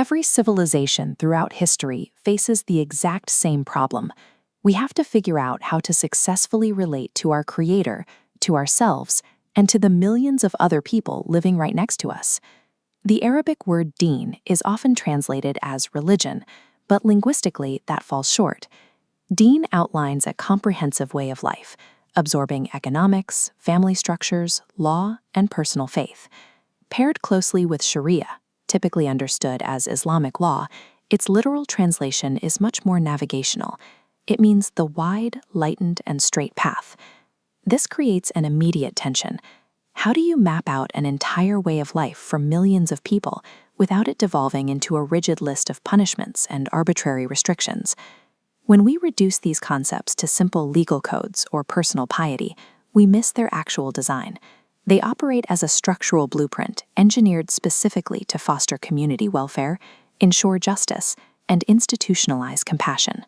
Every civilization throughout history faces the exact same problem. We have to figure out how to successfully relate to our Creator, to ourselves, and to the millions of other people living right next to us. The Arabic word deen is often translated as religion, but linguistically that falls short. Deen outlines a comprehensive way of life, absorbing economics, family structures, law, and personal faith. Paired closely with Sharia, typically understood as Islamic law, its literal translation is much more navigational. It means the wide, lightened, and straight path. This creates an immediate tension. How do you map out an entire way of life for millions of people without it devolving into a rigid list of punishments and arbitrary restrictions? When we reduce these concepts to simple legal codes or personal piety, we miss their actual design. They operate as a structural blueprint engineered specifically to foster community welfare, ensure justice, and institutionalize compassion.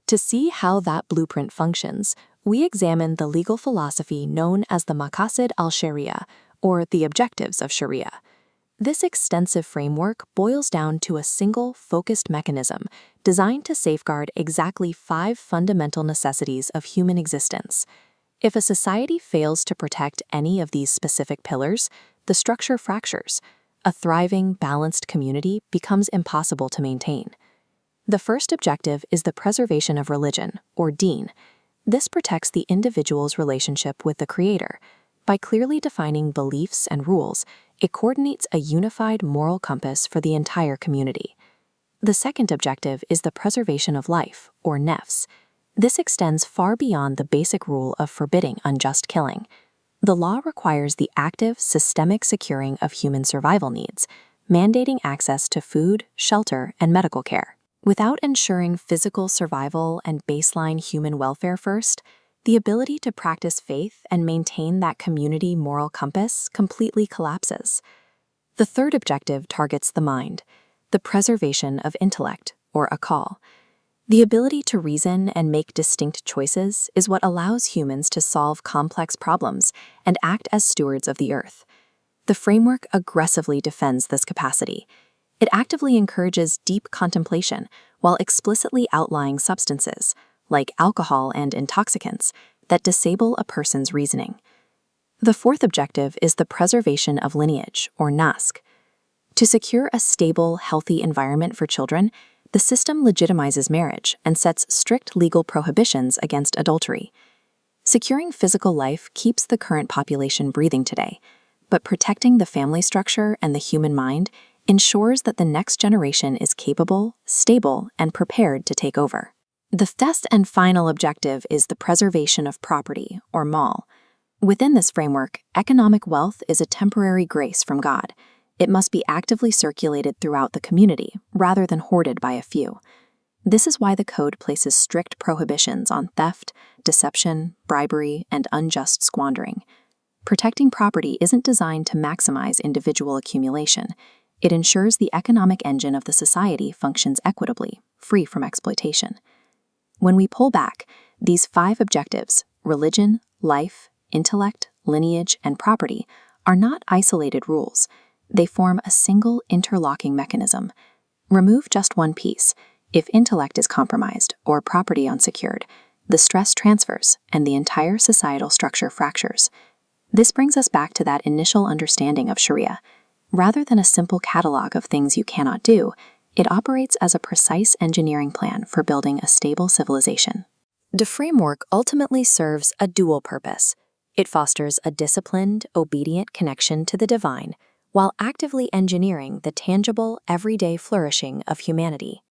To see how that blueprint functions, we examine the legal philosophy known as the Maqasid al-Sharia, or the objectives of Sharia. This extensive framework boils down to a single, focused mechanism designed to safeguard exactly 5 fundamental necessities of human existence. If a society fails to protect any of these specific pillars, the structure fractures. A thriving, balanced community becomes impossible to maintain. The first objective is the preservation of religion, or deen. This protects the individual's relationship with the Creator. By clearly defining beliefs and rules, it coordinates a unified moral compass for the entire community. The second objective is the preservation of life, or nafs. This extends far beyond the basic rule of forbidding unjust killing. The law requires the active, systemic securing of human survival needs, mandating access to food, shelter, and medical care. Without ensuring physical survival and baseline human welfare first, the ability to practice faith and maintain that community moral compass completely collapses. The third objective targets the mind, the preservation of intellect, or aqal. The ability to reason and make distinct choices is what allows humans to solve complex problems and act as stewards of the earth. The framework aggressively defends this capacity. It actively encourages deep contemplation while explicitly outlining substances, like alcohol and intoxicants, that disable a person's reasoning. The fourth objective is the preservation of lineage, or nask. To secure a stable, healthy environment for children, the system legitimizes marriage and sets strict legal prohibitions against adultery. Securing physical life keeps the current population breathing today, but protecting the family structure and the human mind ensures that the next generation is capable, stable, and prepared to take over. The fifth and final objective is the preservation of property, or mal. Within this framework, economic wealth is a temporary grace from God. It must be actively circulated throughout the community, rather than hoarded by a few. This is why the code places strict prohibitions on theft, deception, bribery, and unjust squandering. Protecting property isn't designed to maximize individual accumulation. It ensures the economic engine of the society functions equitably, free from exploitation. When we pull back, these 5 objectives, religion, life, intellect, lineage, and property, are not isolated rules. They form a single interlocking mechanism. Remove just one piece. If intellect is compromised or property unsecured, the stress transfers and the entire societal structure fractures. This brings us back to that initial understanding of Sharia. Rather than a simple catalog of things you cannot do, it operates as a precise engineering plan for building a stable civilization. The framework ultimately serves a dual purpose. It fosters a disciplined, obedient connection to the divine, while actively engineering the tangible, everyday flourishing of humanity.